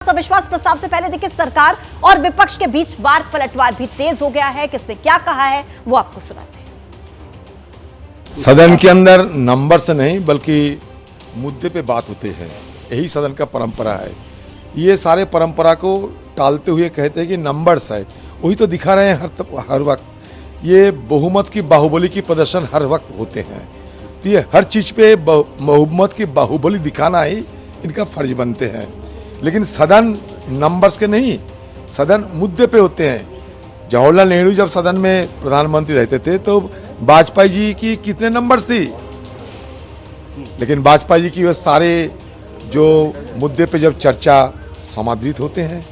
अविश्वास प्रस्ताव से पहले देखिए सरकार और विपक्ष के बीच वार पलटवार भी तेज हो गया है। किसने क्या कहा है वो आपको सुनाते हैं। सदन के अंदर नंबर से नहीं बल्कि मुद्दे पे बात होते हैं, यही सदन का परंपरा है। ये सारे परंपरा को टालते हुए कहते हैं कि नंबर्स है, वही तो दिखा रहे हैं हर वक्त। ये बहुमत की बाहुबली की प्रदर्शन हर वक्त होते हैं, तो ये हर चीज पे बहुमत की बाहुबली दिखाना ही इनका फर्ज बनते हैं। लेकिन सदन नंबर्स के नहीं, सदन मुद्दे पे होते हैं। जवाहरलाल नेहरू जब सदन में प्रधानमंत्री रहते थे तो वाजपेयी जी की कितने नंबर्स थी, लेकिन वाजपेयी जी की वे सारे जो मुद्दे पे जब चर्चा समादृत होते हैं,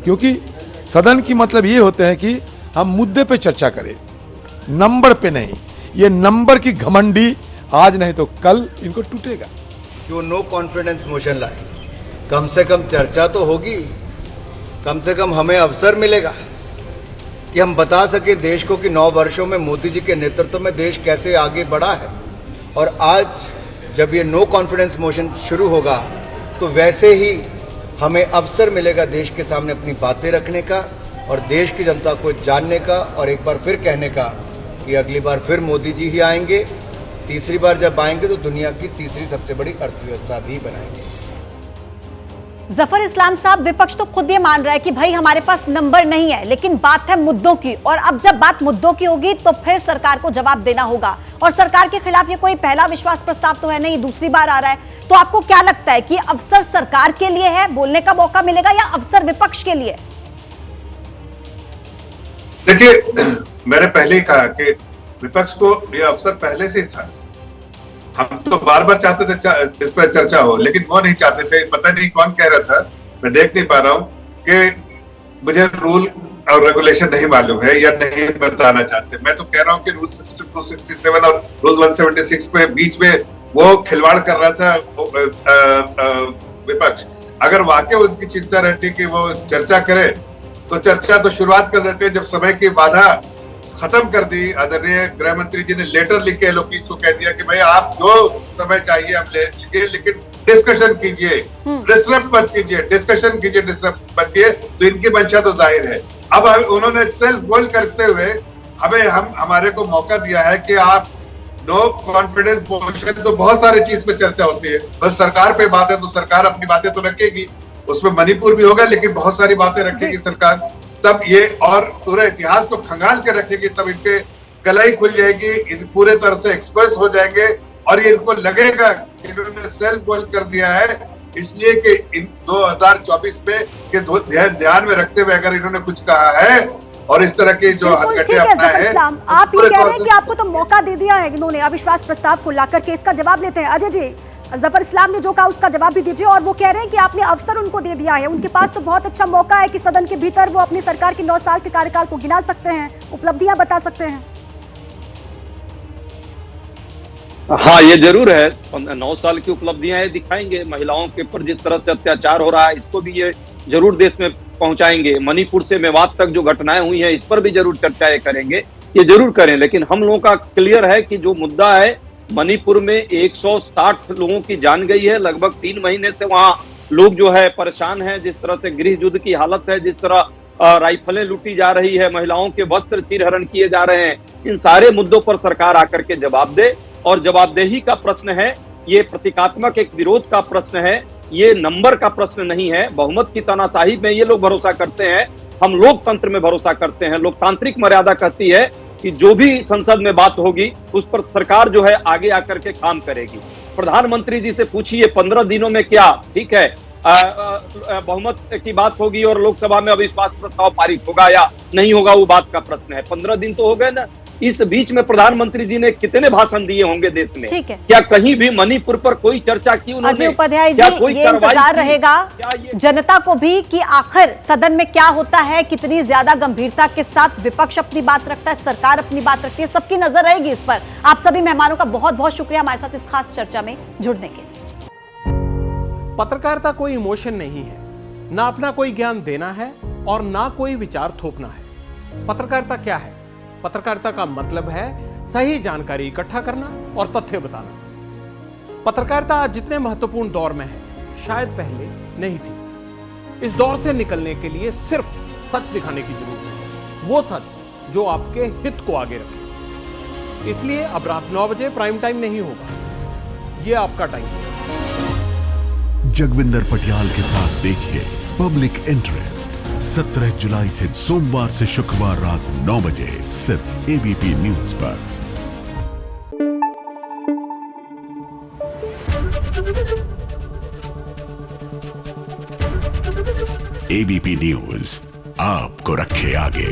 क्योंकि सदन की मतलब ये होते हैं कि हम मुद्दे पे चर्चा करें, नंबर पे नहीं। ये नंबर की घमंडी आज नहीं तो कल इनको टूटेगा। जो नो कॉन्फिडेंस मोशन लाए, कम से कम चर्चा तो होगी, कम से कम हमें अवसर मिलेगा कि हम बता सके देश को कि 9 वर्षों में मोदी जी के नेतृत्व में देश कैसे आगे बढ़ा है। और आज जब ये नो कॉन्फिडेंस मोशन शुरू होगा तो वैसे ही हमें अवसर मिलेगा देश के सामने अपनी बातें रखने का और देश की जनता को जानने का, और एक बार फिर कहने का कि अगली बार फिर मोदी जी ही आएंगे। तीसरी बार जब आएंगे तो दुनिया की तीसरी सबसे बड़ी अर्थव्यवस्था भी बनाएंगे। जफर इस्लाम साहब, विपक्ष तो खुद ये मान रहा है कि भाई हमारे पास नंबर नहीं है, लेकिन बात है मुद्दों की, और अब जब बात मुद्दों की होगी तो फिर सरकार को जवाब देना होगा। और सरकार के खिलाफ ये कोई पहला विश्वास प्रस्ताव तो है नहीं, दूसरी बार आ रहा है। तो आपको क्या लगता है कि अवसर सरकार के लिए है, बोलने का मौका मिलेगा, या अवसर विपक्ष के लिए? देखिए, मैंने पहले ही कहा कि विपक्ष को यह अवसर पहले से था। हम तो बार बार चाहते थे इस पर चर्चा हो, लेकिन वो नहीं चाहते थे। पता नहीं कौन कह रहा था, मैं देख नहीं पा रहा हूँ कि मुझे रूल और रेगुलेशन नहीं मालूम है या नहीं बताना चाहते। मैं तो कह रहा हूँ कि रूल 62, 67 और रूल 176 पे बीच में वो खिलवाड़ कर रहा था विपक्ष। अगर वाकई उनकी चिंता रहती कि वो चर्चा करे तो चर्चा तो शुरुआत कर देते। जब समय की बाधा खत्म कर दी, आदरणीय गृह मंत्री जी ने लेटर लिख के एलोपीज को कह दिया कि भाई आप जो समय चाहिए हम ले लीजिए, लेकिन डिस्कशन कीजिए, डिस्टर्ब मत कीजिए, डिस्कशन कीजिए, डिस्टर्ब मत कीजिए। तो इनकी मंशा तो जाहिर है। अब उन्होंने सेल्फ गोल करते हुए हमारे को मौका दिया है कि आप नो कॉन्फिडेंस मोशन, तो बहुत सारी चीज पे चर्चा होती है, बस सरकार पे बात है तो सरकार अपनी बातें तो रखेगी, उसमें मणिपुर भी होगा, लेकिन बहुत सारी बातें रखेगी सरकार। तब ये और पूरे इतिहास को खंगाल के रखेगी, तब इनके गलाई खुल जाएगी, इन पूरे तरह से एक्सप्रेस हो जाएंगे और ये इनको लगेगा कि इन्होंने सेल्फ गोल कर दिया है। इसलिए कि इन 2024 में के ध्यान में रखते हुए अगर इन्होंने कुछ कहा है और इस तरह के जो हथकंडे अपनाए हैं, आप ये कह रहे हैं कि आपको तो मौका दे दिया है इन्होंने अविश्वास प्रस्ताव को लाकर के। इसका जवाब लेते हैं अजय जी। जफर इस्लाम ने जो कहा उसका जवाब भी दीजिए। और वो कह रहे हैं कि आपने अवसर उनको दे दिया है, उनके पास तो बहुत अच्छा मौका है कि सदन के भीतर वो अपनी सरकार के 9 साल के कार्यकाल को गिना सकते हैं, उपलब्धियां बता सकते हैं। हाँ, ये जरूर है, 9 साल की उपलब्धियां दिखाएंगे। महिलाओं के ऊपर जिस तरह से अत्याचार हो रहा है इसको भी ये जरूर देश में पहुंचाएंगे। मणिपुर से मेवात तक जो घटनाएं हुई हैं इस पर भी जरूर चर्चाएं करेंगे, ये जरूर करें। लेकिन हम लोगों का क्लियर है कि जो मुद्दा है, मणिपुर में 160 लोगों की जान गई है, लगभग 3 महीने से वहां लोग जो है परेशान हैं। जिस तरह से गृह युद्ध की हालत है, जिस तरह राइफलें लूटी जा रही है, महिलाओं के वस्त्र चीरहरण किए जा रहे हैं, इन सारे मुद्दों पर सरकार आकर के जवाब दे। और जवाबदेही का प्रश्न है, ये प्रतीकात्मक एक विरोध का प्रश्न है, ये नंबर का प्रश्न नहीं है। बहुमत की तानाशाही में ये लोग भरोसा करते हैं, हम लोकतंत्र में भरोसा करते हैं। लोकतांत्रिक मर्यादा कहती है कि जो भी संसद में बात होगी उस पर सरकार जो है आगे आकर के काम करेगी। प्रधानमंत्री जी से पूछिए 15 दिनों में क्या, ठीक है, बहुमत की बात होगी और लोकसभा में अविश्वास प्रस्ताव पारित होगा या नहीं होगा, वो बात का प्रश्न है। 15 दिन तो हो गए ना। इस बीच में प्रधानमंत्री जी ने कितने भाषण दिए होंगे देश में? क्या कहीं भी मणिपुर पर कोई चर्चा की उन्होंने? अजय उपाध्याय जी, ये इंतजार रहेगा जनता को भी कि आखिर सदन में क्या होता है, कितनी ज्यादा गंभीरता के साथ विपक्ष अपनी बात रखता है, सरकार अपनी बात रखती है, सबकी नजर रहेगी इस पर। आप सभी मेहमानों का बहुत बहुत शुक्रिया हमारे साथ इस खास चर्चा में जुड़ने के लिए। पत्रकारिता कोई इमोशन नहीं है, ना अपना कोई ज्ञान देना है और ना कोई विचार थोपना है। पत्रकारिता क्या है? पत्रकारिता का मतलब है सही जानकारी इकट्ठा करना और तथ्य बताना। पत्रकारिता आज जितने महत्वपूर्ण दौर में है शायद पहले नहीं थी। इस दौर से निकलने के लिए सिर्फ सच दिखाने की जरूरत है, वो सच जो आपके हित को आगे रखे। इसलिए अब रात 9 बजे प्राइम टाइम नहीं होगा, ये आपका टाइम है। जगविंदर पटियाल के साथ देखिए पब्लिक इंटरेस्ट 17 जुलाई से सोमवार से शुक्रवार रात 9 बजे सिर्फ एबीपी न्यूज पर। एबीपी न्यूज आपको रखे आगे।